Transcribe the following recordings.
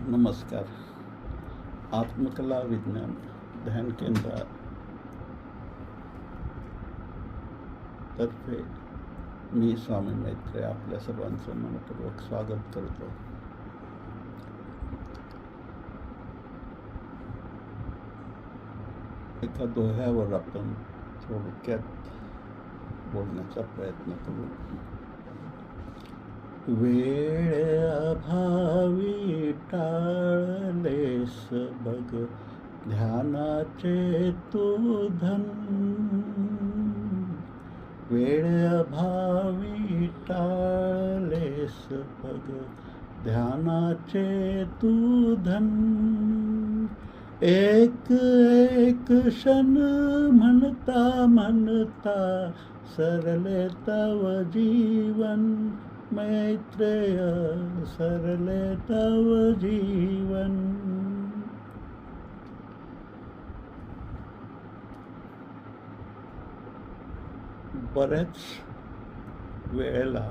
नमस्कार. आत्मकला विज्ञान ध्यान केंद्रातर्फे मी स्वामी मैत्रे आपल्या सर्वांचं मनपूर्वक स्वागत करतो. एका दोह्यावर आपण थोडक्यात बोलण्याचा प्रयत्न करू. वेळ अभावी टाळलेस बघ ध्यानाचे तू धन. वेळ अभावी टाळलेस बघ ध्यानाचे तू धन. एक एक क्षण म्हणता म्हणता सरले तव जीवन. मैत्रेय सरले तव जीवन. बऱ्याच वेळेला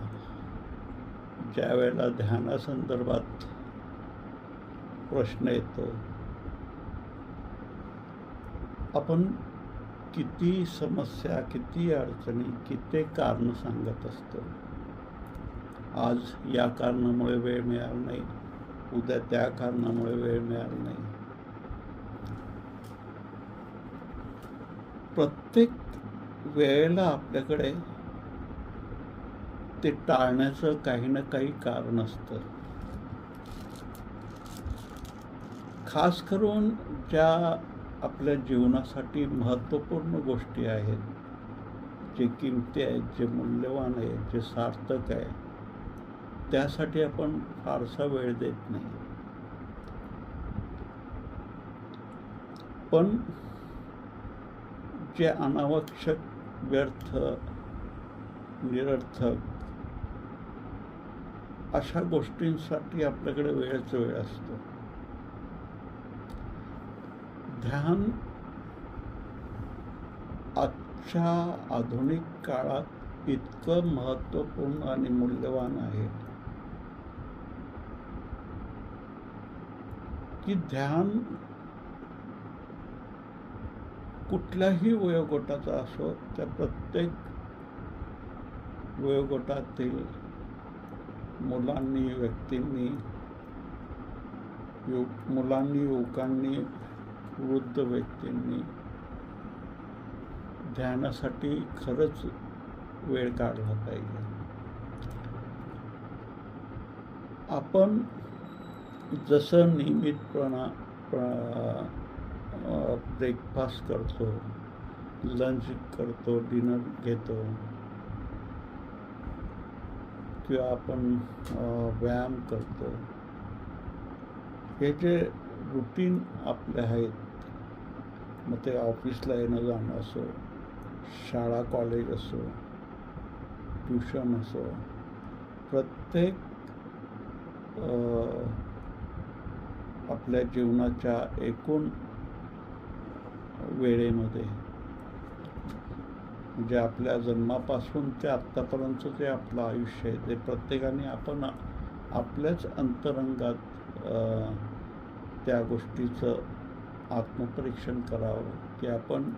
ज्या वेळेला ध्यानासंदर्भात प्रश्न येतो, आपण किती समस्या, किती अडचणी, किती कारण सांगत असतो. आज या कारणामुळे वेळ मिळाला नाही, उद्या त्या कारणामुळे वेळ मिळाला नाही. प्रत्येक वेळेला आपल्याकडे ते टाळण्याचं काही ना काही कारण असतं. खास करून ज्या आपल्या जीवनासाठी महत्त्वपूर्ण गोष्टी आहेत, जे किमती आहेत, जे मूल्यवान आहेत, जे सार्थक आहे, त्यासाठी आपण फारसा वेळ देत नाही. पण जे अनावश्यक, व्यर्थ, निरर्थक अशा गोष्टींसाठी आपल्याकडे वेळच वेळ असतो. ध्यान आजच्या आधुनिक काळात इतकं महत्त्वपूर्ण आणि मूल्यवान आहे की ध्यान कुठल्याही वयोगटाचा असो, त्या प्रत्येक वयोगटातील मुलांनी, व्यक्तींनी, युवकांनी, वृद्ध व्यक्तींनी ध्यानासाठी खरंच वेळ काढला पाहिजे. आपण जसं नियमितपणा ब्रेकफास्ट करतो, लंच करतो, डिनर घेतो, किंवा आपण व्यायाम करतो, हे जे रुटीन आपले आहेत, मग ते ऑफिसला येणं जाणं असो, शाळा कॉलेज असो, ट्युशन असो, प्रत्येक आपल्या जीवनाच्या एकूण वेळेमध्ये, म्हणजे आपल्या जन्मापासून ते आत्तापर्यंतचं जे आपलं आयुष्य आहे, ते प्रत्येकाने आपण आपल्याच अंतरंगात त्या गोष्टीचं आत्मपरीक्षण करावं की आपण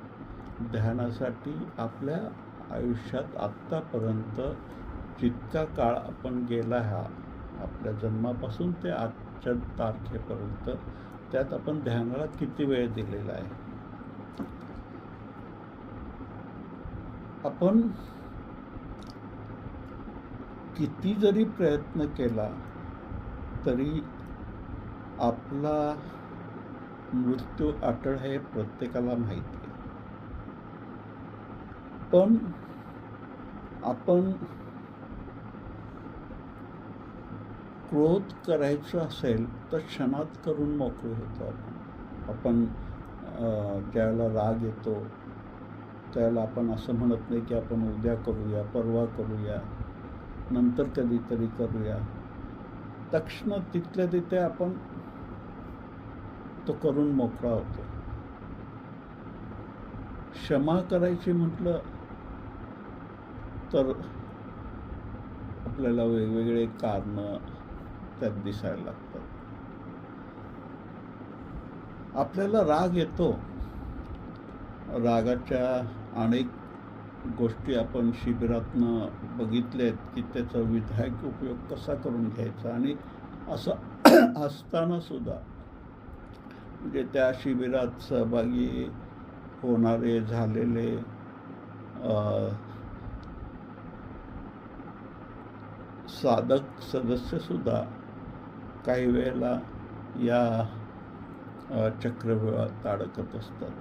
ध्यानासाठी आपल्या आयुष्यात आत्तापर्यंत जितका काळ आपण गेला, हा आपल्या जन्मापासून ते आजच्या तारखेपर्यंत, त्यात आपण ध्यानाला किती वेळ दिलेला आहे. आपण किती जरी प्रयत्न केला तरी आपला मृत्यू अटळ हे प्रत्येकाला माहिती आहे. पण आपण क्रोध करायचं असेल तर क्षणात करून मोकळे होतो. आपण ज्यावेळेला राग येतो त्यावेळेला आपण असं म्हणत नाही की आपण उद्या करूया, परवा करूया, नंतर कधीतरी करूया. तक्षण तिथल्या तिथे आपण तो करून मोकळा होतो. क्षमा करायची म्हटलं तर आपल्याला वेगवेगळे कारणं त्यात दिसायला लागतात. आपल्याला राग येतो. रागाच्या अनेक गोष्टी आपण शिबिरातनं बघितल्यात की त्याचा विधायक उपयोग कसा करून घ्यायचा. आणि असं असताना सुद्धा म्हणजे त्या शिबिरात सहभागी होणारे झालेले साधक सदस्यसुद्धा काही वेळेला या चक्रव्यूहात अडकत असतात.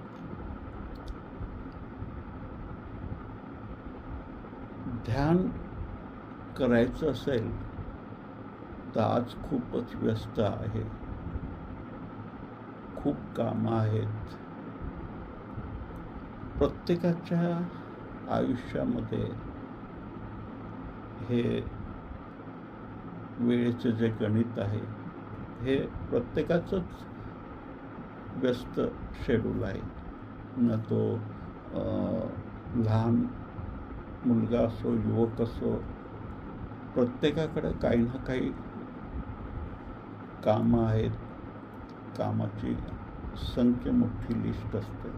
ध्यान करायचं असेल तर आज खूपच व्यस्त आहे, खूप कामं आहेत. प्रत्येकाच्या आयुष्यामध्ये हे वेळेचे जे गणित आहे हे प्रत्येकाचंच व्यस्त शेड्यूल आहे. न तो लहान मुलगा असो, युवक असो, प्रत्येकाकडे काही ना काही कामं आहेत. कामाची संख्या मोठी लिस्ट असते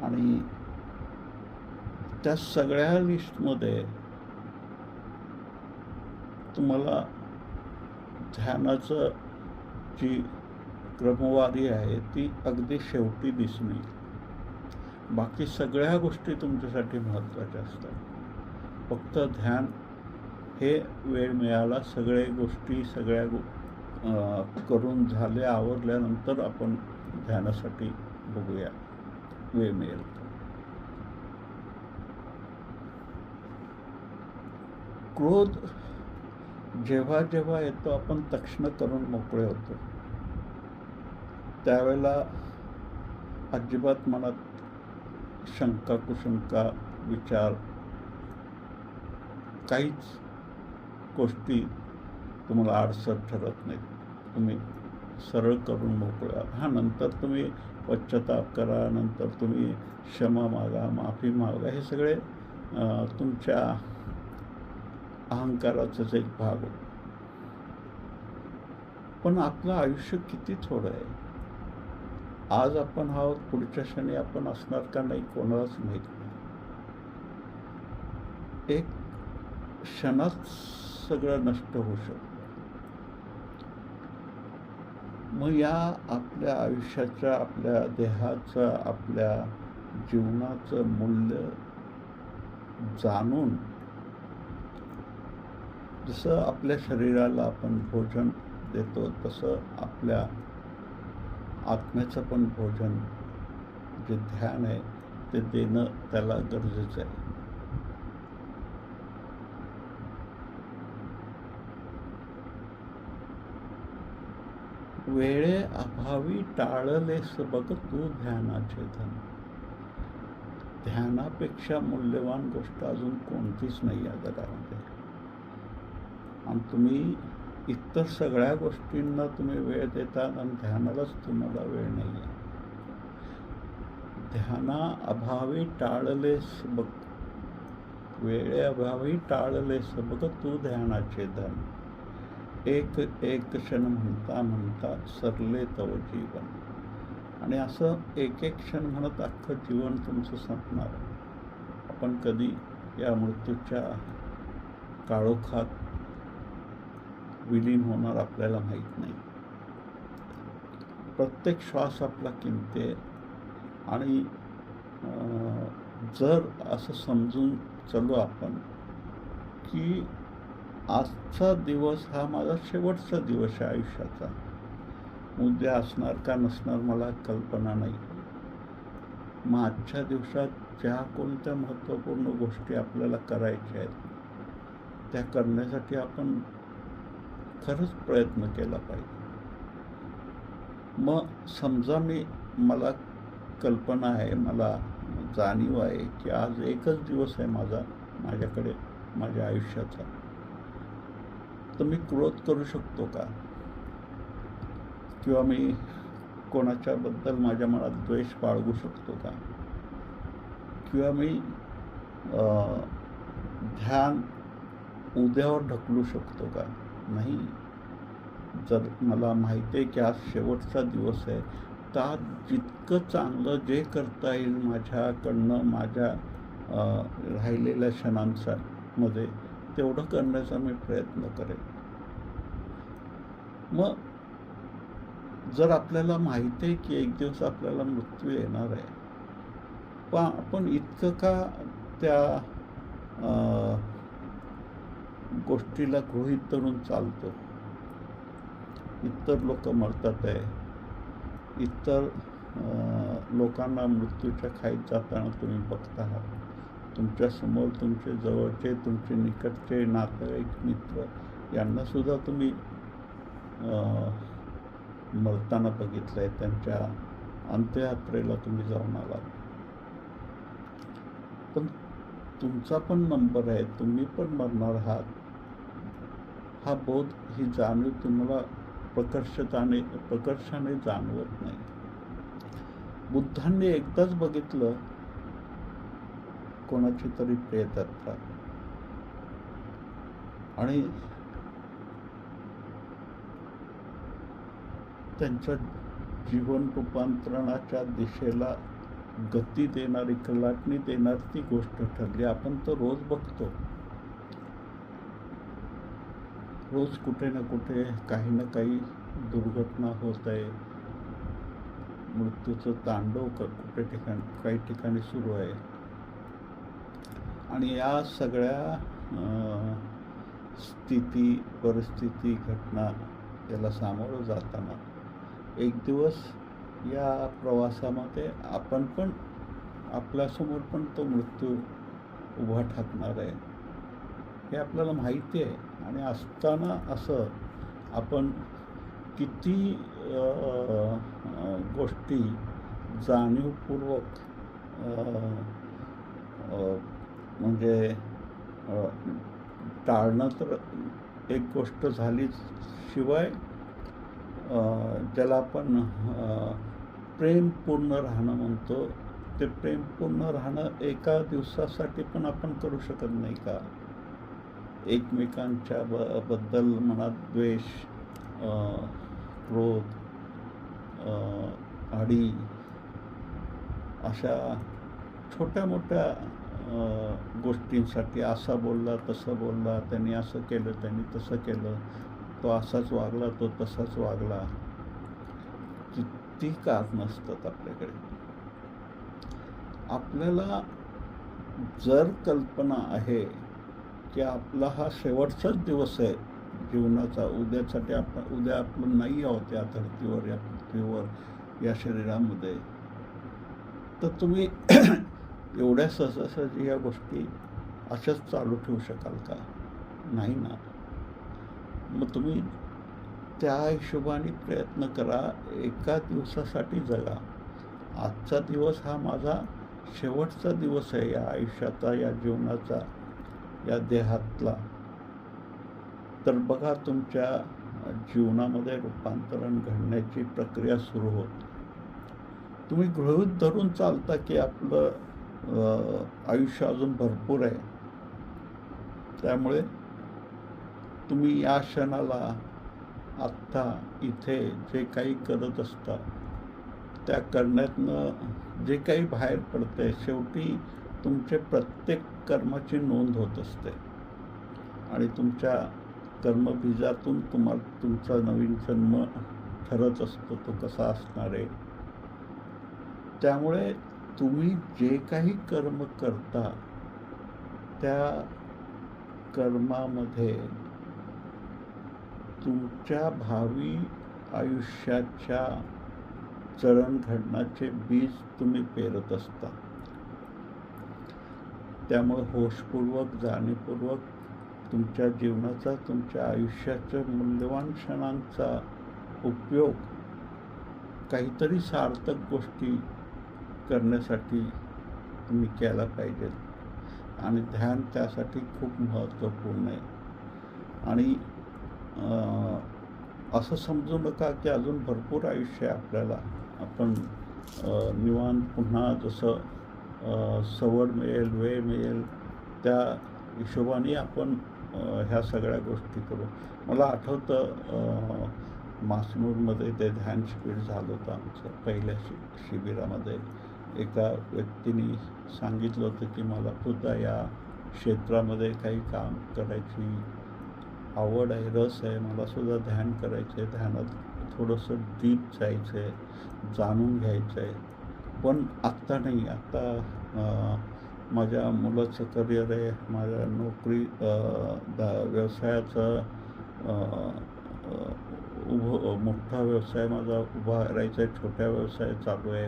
आणि त्या सगळ्या लिस्टमध्ये तुम्हाला ध्यानाचं जी क्रमवारी आहे ती अगदी शेवटी दिसणे. बाकी सगळ्या गोष्टी तुमच्यासाठी महत्त्वाच्या असतात. फक्त ध्यान हे वेळ मिळाला, सगळ्या गोष्टी करून झाल्या, आवरल्यानंतर आपण ध्यानासाठी बघूया, वेळ मिळेल. क्रोध जेव्हा जेव्हा येतो आपण तक्षण करून मोकळे होतो. त्यावेळेला अजिबात मनात शंका कुशंका विचार काहीच गोष्टी तुम्हाला अडसर ठरत नाहीत. तुम्ही सरळ करून मोकळा. नंतर तुम्ही पश्चाताप करा, नंतर तुम्ही क्षमा मागा, माफी मागा, हे सगळे तुमच्या अहंकाराचाच एक भाग होतो. पण आपलं आयुष्य किती थोडं आहे. आज आपण आहोत, पुढच्या क्षणी आपण असणार का नाही कोणालाच माहीत नाही. एक क्षणात सगळं नष्ट होऊ शकतं. मग या आपल्या आयुष्याच्या, आपल्या देहाचं, आपल्या जीवनाचं मूल्य जाणून, जसं आपल्या शरीराला आपण भोजन देतो तसं आपल्या आत्म्याचं पण भोजन जे ध्यान आहे ते देणं त्याला गरजेचं आहे. वेळे अभावी टाळलेस बघ तू ध्यानाचे धन. ध्यानापेक्षा मूल्यवान गोष्ट अजून कोणतीच नाही या जगामध्ये. आणि तुम्ही इतर सगळ्या गोष्टींना तुम्ही वेळ देतात आणि ध्यानालाच तुम्हाला वेळ नाही आहे. ध्याना अभावी टाळलेस बघ, वेळेअभावी टाळलेस बघ तू ध्यानाचे धन. एक एक क्षण म्हणता म्हणता सरले तव जीवन. आणि असं एक एक क्षण म्हणत अख्खं जीवन तुमचं संपणार. आपण कधी या मृत्यूच्या काळोखात विलीन होणार आपल्याला माहीत नाही. प्रत्येक श्वास आपला किमती आहे. आणि जर असं समजून चालू आपण की आजचा दिवस हा माझा शेवटचा दिवस आहे आयुष्याचा, उद्या असणार का नसणार मला कल्पना नाही. मग आजच्या दिवसात ज्या कोणत्या महत्त्वपूर्ण गोष्टी आपल्याला करायच्या आहेत त्या करण्यासाठी आपण खरंच प्रयत्न केला पाहिजे. मग समजा मला कल्पना आहे, मला जाणीव आहे की आज एकच दिवस आहे माझ्याकडे माझ्या आयुष्याचा, तर मी क्रोध करू शकतो का? किंवा मी कोणाच्याबद्दल माझ्या मनात द्वेष बाळगू शकतो का? किंवा मी ध्यान उद्यावर ढकलू शकतो का? नाही. जर मला माहिती आहे की आज शेवटचा दिवस आहे, तर आज जितकं चांगलं जे करता येईल माझ्याकडनं माझ्या राहिलेल्या क्षणांमध्ये तेवढं करण्याचा मी प्रयत्न करेन. मग जर आपल्याला माहिती आहे की एक दिवस आपल्याला मृत्यू येणार आहे, पण आपण इतकं का त्या गोष्टीला गृहीत धरून चालतो? इतर लोक मरतात आहे, इतर लोकांना मृत्यूच्या खाईत जाताना तुम्ही बघता आहात. तुमच्यासमोर तुमचे जवळचे, तुमचे निकटचे नातेवाईक, मित्र यांनासुद्धा तुम्ही मरताना बघितलं आहे. त्यांच्या अंत्ययात्रेला तुम्ही जाऊन आलात. पण तुमचा पण नंबर आहे, तुम्ही पण मरणार आहात. हा बोध, ही जाणीव तुम्हाला प्रकर्षाने जाणवत नाही. बुद्धांनी एकदाच बघितलं कोणाची तरी प्रेतयात्रा, आणि त्यांच्या जीवन रूपांतरणाच्या दिशेला गती देणारी, कलाटणी देणारी ती गोष्ट ठरली. आपण तर रोज बघतो, रोज कुठे ना कुठे काही ना काही दुर्घटना होत आहे. मृत्यूचं तांडव काही ठिकाणी सुरू आहे. आणि या सगळ्या परिस्थिती, घटना याला सामोरं जाताना एक दिवस या प्रवासामध्ये आपण पण, आपल्यासमोर पण तो मृत्यू उभा ठाकणार आहे, हे आपल्याला माहिती आहे. आणि असताना असं आपण किती गोष्टी जाणीवपूर्वक म्हणजे टाळणं तर एक गोष्ट झालीच, शिवाय ज्याला आपण प्रेमपूर्ण राहणं म्हणतो, ते प्रेमपूर्ण राहणं एका दिवसासाठी पण आपण करू शकत नाही का? एकमेकांच्या बद्दल मनात द्वेष, क्रोध, आडी, अशा छोट्या मोठ्या गोष्टींसाठी, असा बोलला, तसं बोलला, त्यांनी असं केलं, त्यांनी तसं केलं, तो असाच वागला, तो तसाच वागला, किती कारणं असतात आपल्याकडे. आपल्याला जर कल्पना आहे की आपला हा शेवटचाच दिवस आहे जीवनाचा, उद्या आपण नाही आहोत या धर्तीवर, या पृथ्वीवर, या शरीरामध्ये, तर तुम्ही एवढ्या सहजासहजी या गोष्टी अशाच चालू ठेवू शकाल का? नाही ना. मग तुम्ही त्या हिशोबाने प्रयत्न करा, एका दिवसासाठी जगा. आजचा दिवस हा माझा शेवटचा दिवस आहे या आयुष्याचा, या जीवनाचा, या देहातला. तर बघा, तुमच्या जीवनामध्ये रूपांतरण घडण्याची प्रक्रिया सुरू होते. तुम्ही गृहीत धरून चालता की आपलं आयुष्य अजून भरपूर आहे, त्यामुळे तुम्ही या क्षणाला, आत्ता इथे जे काही करत असता, त्या करण्यातनं जे काही बाहेर पडते, शेवटी तुमचे प्रत्येक कर्माची नोंद होत असते. आणि तुमच्या कर्मबीजातून तुमचा नवीन जन्म ठरत असतो, तो कसा असणार आहे. त्यामुळे तुम्ही जे काही कर्म करता, त्या कर्मामध्ये तुमच्या भावी आयुष्याच्या जडणघडणाचे बीज तुम्ही पेरत असता. त्यामुळे होशपूर्वक, जाणीवपूर्वक तुमच्या जीवनाचा, तुमच्या आयुष्याच्या मूल्यवान क्षणांचा उपयोग काहीतरी सार्थक गोष्टी करण्यासाठी तुम्ही केला पाहिजे. आणि ध्यान त्यासाठी खूप महत्त्वपूर्ण आहे. आणि असं समजू नका की अजून भरपूर आयुष्य आहे आपल्याला, आपण निवांत पुन्हा जसं सवड मिळेल, वेळ मिळेल, त्या हिशोबाने आपण ह्या सगळ्या गोष्टी करू. मला आठवतं मासनूरमध्ये ते ध्यान शिबिर झालं होतं आमचं. पहिल्या शिबिरामध्ये एका व्यक्तीने सांगितलं होतं की मला सुद्धा या क्षेत्रामध्ये काही काम करायची आवड आहे, रस आहे, मला सुद्धा ध्यान करायचं आहे, ध्यानात थोडंसं डीप जायचं आहे, जाणून घ्यायचं आहे. पण आत्ता नाही. आत्ता माझ्या मुलाचं करिअर आहे, माझ्या नोकरी व्यवसायाचं मोठा व्यवसाय माझा उभा करायचा आहे, छोट्या व्यवसाय चालू आहे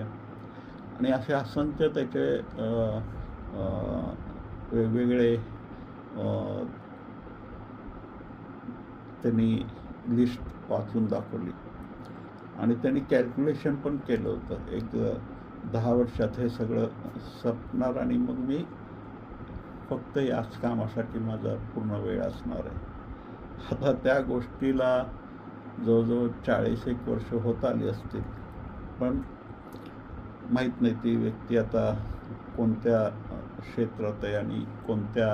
आणि असे असंख्य त्याचे वेगवेगळे त्यांनी लिस्ट वाचून दाखवली आणि त्यांनी कॅल्क्युलेशन पण केलं होतं. एक 10 वर्षात हे सगळं संपणार आणि मग मी फक्त याच कामासाठी माझा पूर्ण वेळ असणार आहे. आता त्या गोष्टीला जवळजवळ 40 वर्ष होत आली असतील, पण माहीत नाही ती व्यक्ती आता कोणत्या क्षेत्रात आहे आणि कोणत्या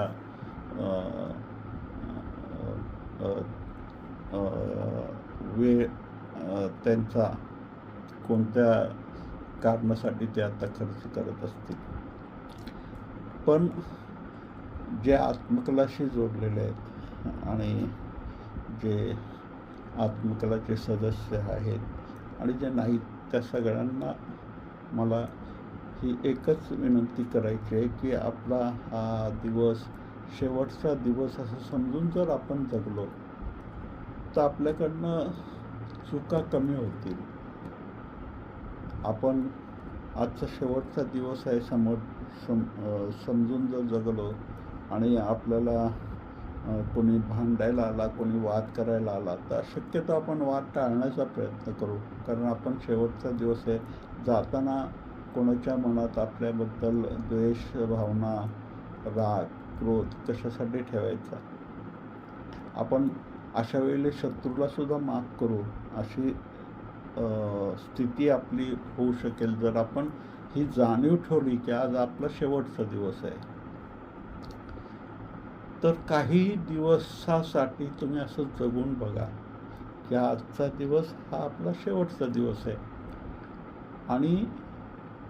वेळ त्यांचा कोणत्या कारणासाठी ते आता खर्च करत असतील. पण जे आत्मकलाशी जोडलेले आहेत आणि जे आत्मकलाचे सदस्य आहेत आणि जे नाहीत त्या सगळ्यांना मला ही एकच विनंती करायची आहे की आपला हा दिवस शेवटचा दिवस असं समजून जर आपण जगलो तर आपल्याकडनं चुका कमी होतील. आपण आजचा शेवटचा दिवस आहे समजून जर जगलो आणि आपल्याला कोणी भांडायला आला, कोणी वाद करायला आला तर शक्यतो आपण वाद टाळण्याचा प्रयत्न करू, कारण आपण शेवटचा दिवस आहे. जाताना कोणाच्या मनात आपल्याबद्दल द्वेष भावना, राग, क्रोध कशासाठी ठेवायचा. आपण अशा वेळेला शत्रूला सुद्धा माफ करू अशी स्थिती आपली होऊ शकेल जर आपण ही जाणीव ठेवली की आज आपला शेवटचा दिवस आहे. तर काही दिवसासाठी तुम्ही असं जगून बघा की आजचा दिवस हा आपला शेवटचा दिवस आहे आणि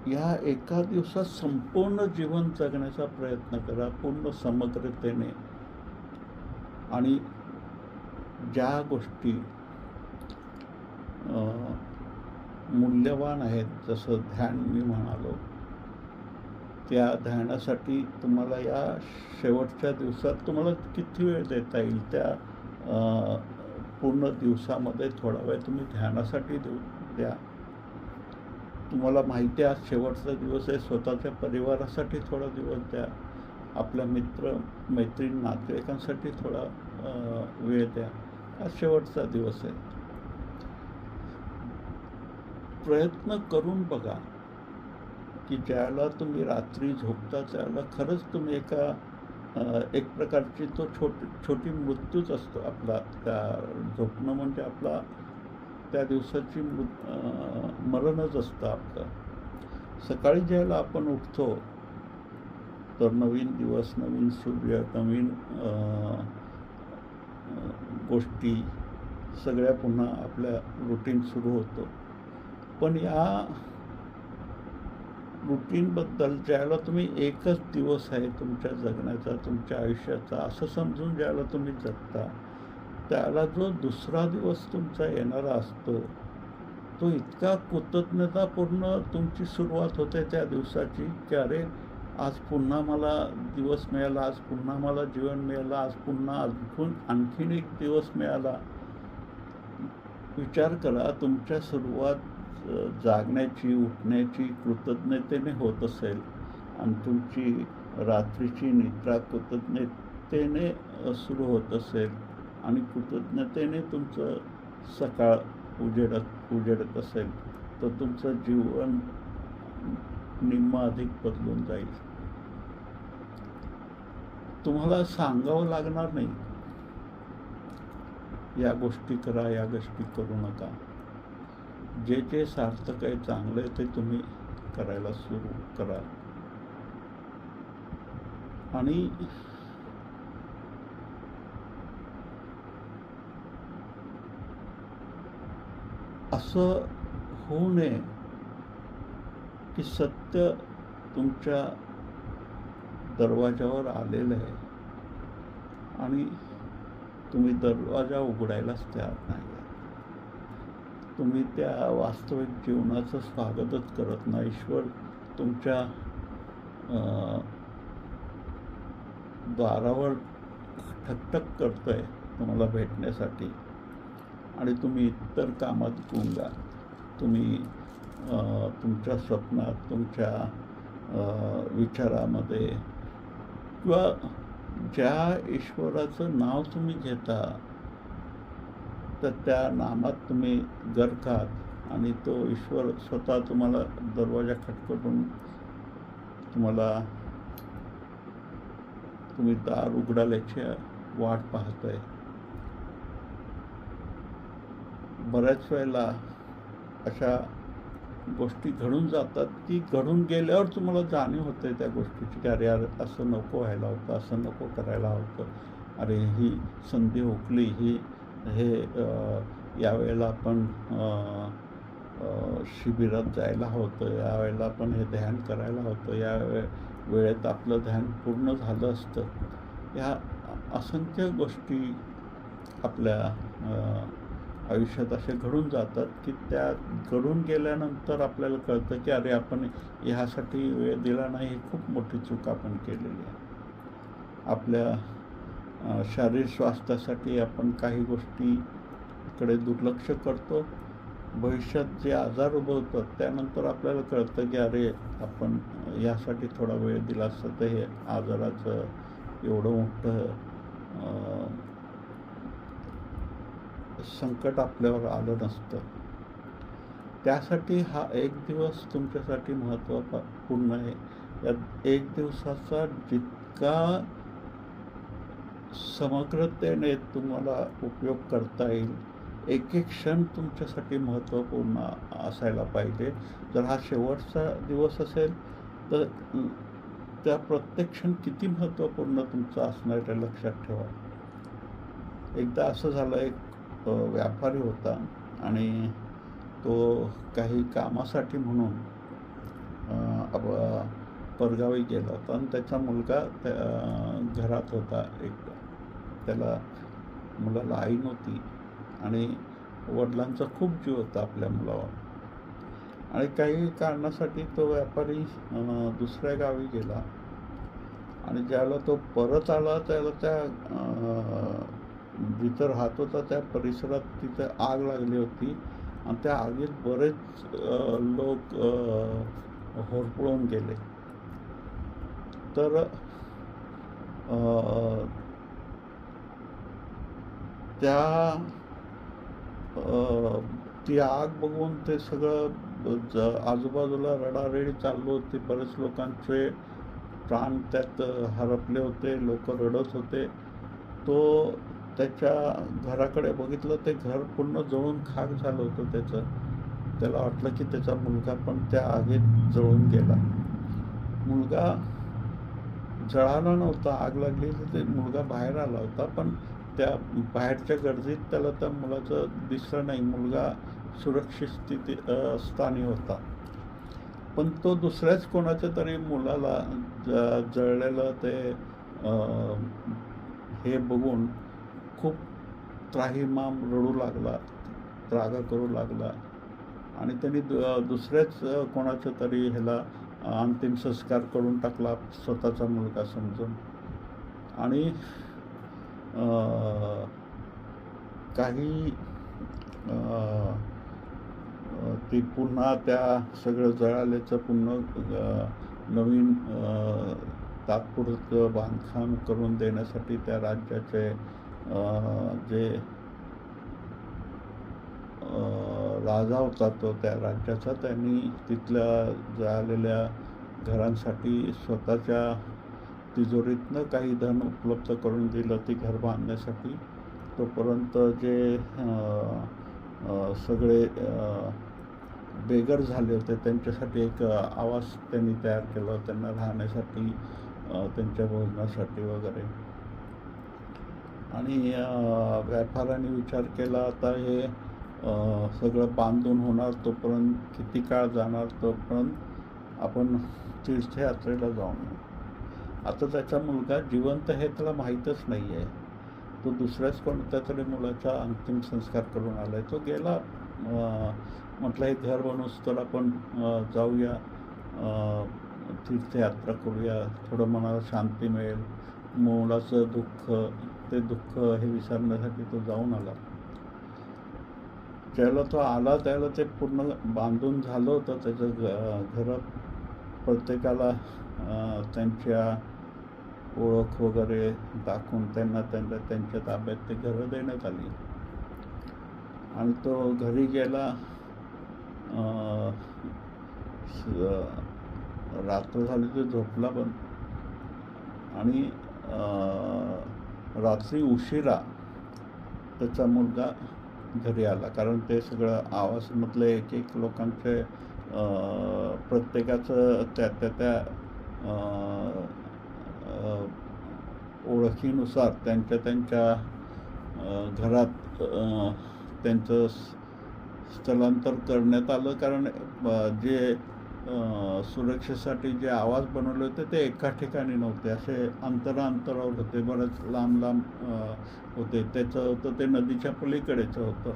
या एका दिवसात संपूर्ण जीवन जगण्याचा प्रयत्न करा पूर्ण समग्रतेने. आणि ज्या गोष्टी मूल्यवान आहेत, जसं ध्यान मी म्हणालो, त्या ध्यानासाठी तुम्हाला या शेवटच्या दिवसात तुम्हाला किती वेळ देता येईल त्या पूर्ण दिवसामध्ये थोडा वेळ तुम्ही ध्यानासाठी द्या. तुम्हाला माहिती आहे आज शेवटचा दिवस आहे, स्वतःच्या परिवारासाठी थोडा दिवस द्या, आपल्या मैत्रीण नातेवाईकांसाठी थोडा वेळ द्या. हा शेवटचा दिवस आहे. प्रयत्न करून बघा की ज्याला तुम्ही रात्री झोपता त्याला खरंच तुम्ही एक प्रकारची तो छोटी मृत्यूच असतो आपला. त्या झोपणं म्हणजे आपला त्या दिवसाची मरणच असतं आपलं. सकाळी ज्याला आपण उठतो तर नवीन दिवस, नवीन सूर्य, नवीन गोष्टी सगळ्या पुन्हा आपल्या रुटीन सुरू होतो. पण या रुटीनबद्दल ज्याला तुम्ही एकच दिवस आहे तुमच्या जगण्याचा, तुमच्या आयुष्याचा असं समजून ज्याला तुम्ही जगता, त्याला जो दुसरा दिवस तुमचा येणारा असतो तो इतका कृतज्ञतापूर्ण तुमची सुरुवात होते त्या दिवसाची की अरे आज पुन्हा मला दिवस मिळाला, आज पुन्हा मला जीवन मिळालं, आज पुन्हा आणखीन एक दिवस मिळाला. विचार करा तुमच्या सुरुवात जागण्याची, उठण्याची कृतज्ञतेने होत असेल आणि तुमची रात्रीची निद्रा कृतज्ञतेने सुरू होत असेल आणि कृतज्ञतेने तुमचं सकाळ उजेडत असेल तर तुमचं जीवन निम्म अधिक बदलून जाईल. तुम्हाला सांगावं लागणार नाही या गोष्टी करा, या गोष्टी करू नका. जे सार्थक आहे, चांगलं आहे ते तुम्ही करायला सुरू करा. आणि असं होऊ नये की सत्य तुमच्या दरवाजावर आलेलं आहे आणि तुम्ही दरवाजा उघडायलाच तयार नाही. तुम्ही त्या वास्तविक जीवनाचं स्वागतच करत नाही. ईश्वर तुमच्या दारावर ठकठक करतोय तुम्हाला भेटण्यासाठी आणि तुम्ही इतर कामात गुंगा. तुम्ही तुमच्या स्वप्नात, तुमच्या विचारामध्ये किंवा ज्या ईश्वराचं नाव तुम्ही घेता तर त्या नामात तुम्ही गरकात आणि तो ईश्वर स्वतः तुम्हाला दरवाजा खटखटून तुम्ही दार उघडायची वाट पाहतोय. बऱ्याच वेळेला अशा गोष्टी घडून जातात की घडून गेल्यावर तुम्हाला जाणीव होते त्या गोष्टीची की अरे यार असं नको व्हायला होतं, असं नको करायला होतं, अरे ही संधी हुकली, हे यावेळेला आपण शिबिरात जायला होतं, यावेळेला आपण हे ध्यान करायला होतं, या वेळेत आपलं ध्यान पूर्ण झालं असतं. ह्या असंख्य गोष्टी आपल्या आयुष्यात असे घडून जातात की त्या घडून गेल्यानंतर आपल्याला कळतं की अरे आपण ह्यासाठी वेळ दिला नाही, ही खूप मोठी चूक आपण केलेली आहे. आपल्या शारीरिक स्वास्थ्यासाठी आपण काही गोष्टीकडे दुर्लक्ष करतो. भविष्यात जे आजार उद्भवतात त्यानंतर आपल्याला कळतं की अरे आपण यासाठी थोडा वेळ दिला असता तर हे आजाराचं एवढं मोठं संकट आपल्यावर आलं नसतं. त्यासाठी हा एक दिवस तुमच्यासाठी महत्त्वपूर्ण आहे. या एक दिवसाचा जितका समग्रतेने तुम्हाला उपयोग करता येईल, एक एक क्षण तुमच्यासाठी महत्त्वपूर्ण असायला पाहिजे. जर हा शेवटचा दिवस असेल तर त्या प्रत्येक क्षण किती महत्त्वपूर्ण तुमचा असणार आहे लक्षात ठेवा. एकदा असं झालं, एक व्यापारी होता आणि तो काही कामासाठी म्हणून परगावी गेला होता आणि त्याचा मुलगा घरात होता. त्याला मुलाला आई नव्हती आणि वडिलांचा खूप जीव होता आपल्या मुलावर आणि काही कारणासाठी तो व्यापारी दुसऱ्या गावी गेला आणि ज्यावेळेला तो परत आला त्याला त्या जिथं राहत होता त्या परिसरात तिथं आग लागली होती आणि त्या आगीत बरेच लोक होरपळून गेले. तर ती आग बघून ते सगळं आजूबाजूला रडारडी चालू होती. बरेच लोकांचे प्राण त्यात हरपले होते, लोक रडत होते. तो त्याच्या घराकडे बघितलं, ते घर पूर्ण जळून खाक झालं होतं. त्याला वाटलं की त्याचा मुलगा पण त्या आगीत जळून गेला. मुलगा जळाला नव्हता, आग लागली तर ते मुलगा बाहेर आला होता, पण त्या बाहेरच्या गर्दीत त्याला त्या मुलाचं दिसलं नाही. मुलगा सुरक्षित स्थानी होता. पण तो दुसऱ्याच कोणाच्या तरी मुलाला जळलेलं ते हे बघून खूप त्राहिमाम रडू लागला, त्रागा करू लागला आणि त्यांनी दुसऱ्याच कोणाच्या तरी ह्याला अंतिम संस्कार करून टाकला स्वतःचा मुलगा समजून. आणि काही ती पुन्हा त्या सगळं जळाल्याचं पुन्हा नवीन तात्पुरतं बांधकाम करून देण्यासाठी त्या राज्याचे जे राजा होता तो त्या राज्याचा, त्यांनी तिथल्या जळालेल्या घरांसाठी स्वतःच्या तिजोरीतनं काही धन उपलब्ध करून दिलं ती घर बांधण्यासाठी. तोपर्यंत जे सगळे बेघर झाले होते त्यांच्यासाठी एक आवास त्यांनी तयार केला, त्यांना राहण्यासाठी, त्यांच्या भोजनासाठी वगैरे. आणि व्यापाऱ्याने विचार केला, आता हे सगळं बांधून होणार तोपर्यंत किती काळ जाणार तोपर्यंत आपण तीर्थयात्रेला जाऊन येऊ. आता त्याचा मुलगा जिवंत हे त्याला माहीतच नाही आहे. तो दुसऱ्याच कोणत्या तरी मुलाचा अंतिम संस्कार करून आला आहे. तो गेला. म्हटलं हे घर बनवूस तर आपण जाऊया, तीर्थयात्रा करूया, थोडं मनाला शांती मिळेल, मुलाचं दुःख, ते दुःख हे विसरण्यासाठी तो जाऊन आला. ज्यावेळेला तो आला त्यावेळेला ते पूर्ण बांधून झालं होतं. त्याचं घरं प्रत्येकाला त्यांच्या ओळख वगैरे दाखवून त्यांना त्यांच्या ताब्यात ते घरं देण्यात आली. आणि तो घरी गेला. रात्र झाली तो झोपला पण. आणि रात्री उशिरा त्याचा मुलगा घरी आला. कारण ते सगळं आवाजमधले एक एक लोकांचे प्रत्येकाचं त्या ओळखीनुसार त्यांच्या घरात त्यांचं स्थलांतर करण्यात आलं. कारण जे सुरक्षेसाठी जे आवाज बनवले होते ते एका ठिकाणी नव्हते, असे अंतरावर होते, बरेच लांब होते. त्याचं होतं ते नदीच्या पलीकडेचं होतं.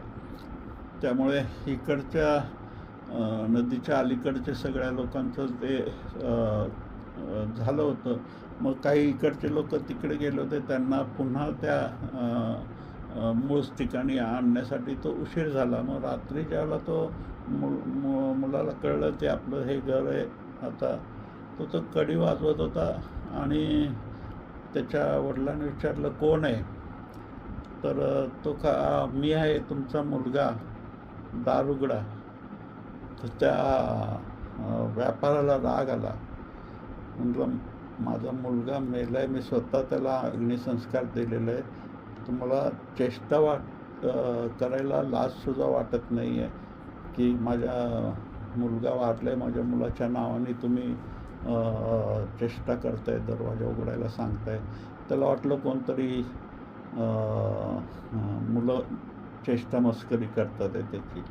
त्यामुळे इकडच्या नदीच्या अलीकडच्या सगळ्या लोकांचं ते झालं होतं. मग काही इकडचे लोक तिकडे गेले होते, त्यांना पुन्हा त्या मूळच ठिकाणी आणण्यासाठी तो उशीर झाला. मग रात्री ज्यावेळेला तो मुलाला कळलं ते आपलं हे घर आहे, आता तो कडी वाजवत होता. आणि त्याच्या वडिलांनी विचारलं कोण आहे, तर तो मी आहे, तुमचा मुलगा, दार उघडा. तर त्या व्यापाराला राग आला. म्हटलं माझा मुलगा मेला आहे, मी स्वतः त्याला अग्निसंस्कार दिलेला आहे, तुम्हाला चेष्टा करायला लाजसुद्धा वाटत नाही आहे की माझ्या मुलगा वारला आहे, माझ्या मुलाच्या नावाने तुम्ही चेष्टा करताय, दरवाजा उघडायला सांगताय. त्याला वाटलं कोणतरी मुलं चेष्टा मस्करी करतात आहे त्याची.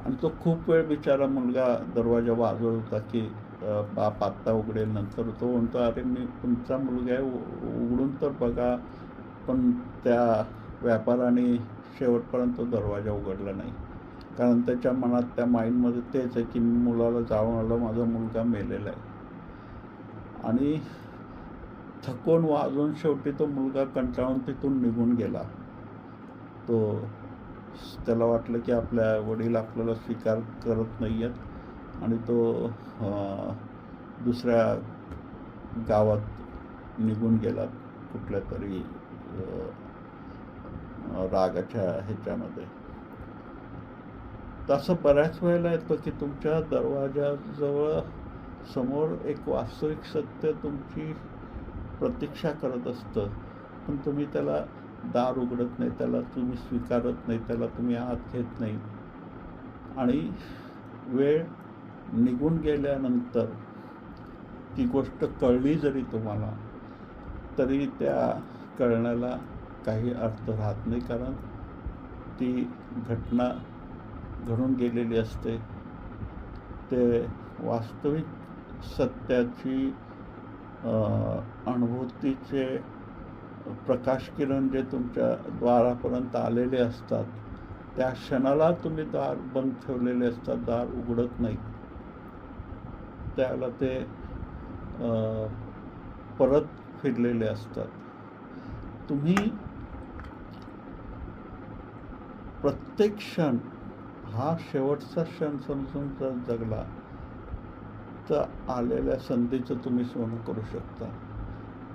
आणि तो खूप वेळ बिचारा मुलगा दरवाजा वाजवत होता की बाप आत्ता उघडेल. नंतर तो म्हणतो अरे मी तुमचा मुलगा आहे, उघडून तर बघा. पण त्या व्यापाराने शेवटपर्यंत दरवाजा उघडला नाही. कारण त्याच्या मनात, त्या माइंडमध्ये तेच आहे की मी मुलाला जाऊन आलो, माझा मुलगा मेलेला आहे. आणि थकून वाजून शेवटी तो मुलगा कंटाळून तिथून निघून गेला. त्याला वाटलं की आपल्या वडील आपल्याला स्वीकार करत नाही आहेत. आणि तो दुसऱ्या गावात निघून गेला कुठल्या तरी रागाच्या ह्याच्यामध्ये. तसं बऱ्याच वेळेला येतं की तुमच्या दरवाजाजवळ समोर एक वास्तविक सत्य तुमची प्रतीक्षा करत असतं, पण तुम्ही त्याला दार उघडत नाही, त्याला तुम्ही स्वीकारत नाही, त्याला तुम्ही आत घेत नाही. आणि वेळ निघून गेल्यानंतर ती गोष्ट कळली जरी तुम्हाला, तरी त्या कळण्याला काही अर्थ राहत नाही. कारण ती घटना घडून गेलेली असते. ते वास्तविक सत्याची अनुभूतीचे प्रकाशकिरण जे तुमच्या द्वारापर्यंत आलेले असतात, त्या क्षणाला तुम्ही दार बंद ठेवलेले असतात, दार उघडत नाही. त्याला ते परत फिरलेले असतात. तुम्ही प्रत्येक क्षण हा शेवटचा क्षण समजून जर जगला तर आलेल्या संधीचं तुम्ही सोनं करू शकता.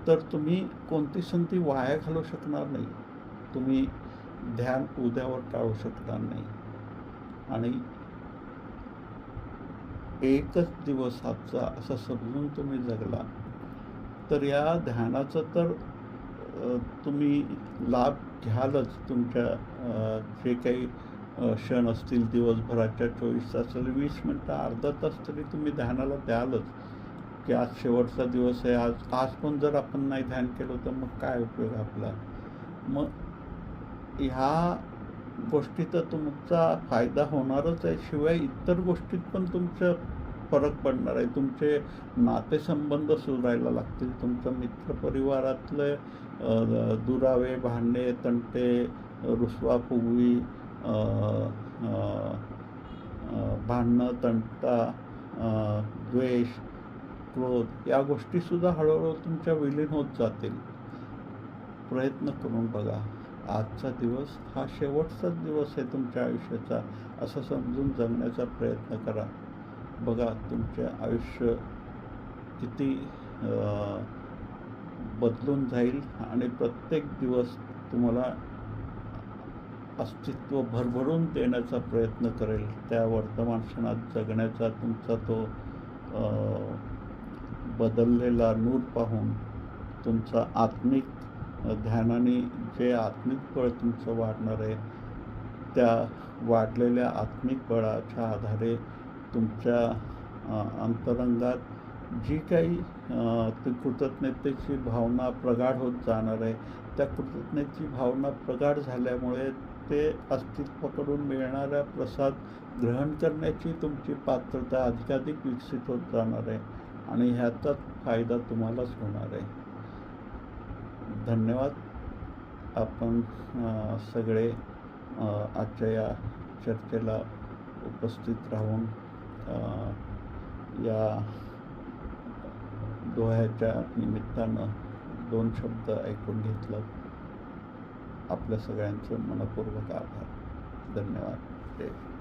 तर तुम्ही कोणती संधी वाया घालवू शकणार नाही. तुम्ही ध्यान उद्यावर टाळू शकणार नाही. आणि एकच दिवस आजचा असं समजून तुम्ही जगला तर या ध्यानाचं तर तुम्ही लाभ घ्यालच. तुमच्या जे काही क्षण असतील दिवसभराच्या 24 तासाला 20 मिनटं, अर्धा तास तरी तुम्ही ध्यानाला द्यालच. की आज शेवटचा दिवस आहे, आज पण जर आपण नाही ध्यान केलं तर मग काय उपयोग आपला. मग ह्या गोष्टीचा तुमचा फायदा होणारच आहे, शिवाय इतर गोष्टीत पण तुमचं फरक पडणार आहे. तुमचे नातेसंबंध सुधारायला लागतील. तुमच्या मित्रपरिवारातले दुरावे, भांडणे, तंटे, रुसवाफुगवी, अ, अ, भांडणं, तंटा, द्वेष, क्रोध या गोष्टीसुद्धा हळूहळू तुमच्या विलीन होत जातील. प्रयत्न करून बघा. आजचा दिवस हा शेवटचाच दिवस आहे तुमच्या आयुष्याचा, असं समजून जगण्याचा प्रयत्न करा. बघा तुमचे आयुष्य किती बदलून जाईल आणि प्रत्येक दिवस तुम्हाला अस्तित्व भरभरून देण्याचा प्रयत्न करेल. त्या वर्तमान क्षणात जगण्याचा तुमचा तो बदललेला नूर पाहून तुमचा आत्मिक ध्यानाने जे आत्मिक बळ तुमचं वाढणार आहे, त्या वाढलेल्या आत्मिक बळाच्या आधारे तुमच्या अंतरंगात जी काही ती कृतज्ञतेची भावना प्रगाढ होत जाणार आहे, त्या कृतज्ञतेची भावना प्रगाढ झाल्यामुळे ते अस्तित्वाकडून मिळणारा प्रसाद ग्रहण करण्याची तुमची पात्रता अधिकाधिक विकसित होत जाणार आहे आणि ह्याचाच फायदा तुम्हालाच होणार आहे. धन्यवाद. आपण सगळे आजच्या या चर्चेला उपस्थित राहून या दोह्याच्या निमित्तानं 2 शब्द ऐकून घेतलं. आपल्या सगळ्यांचं मनपूर्वक आभार. धन्यवाद.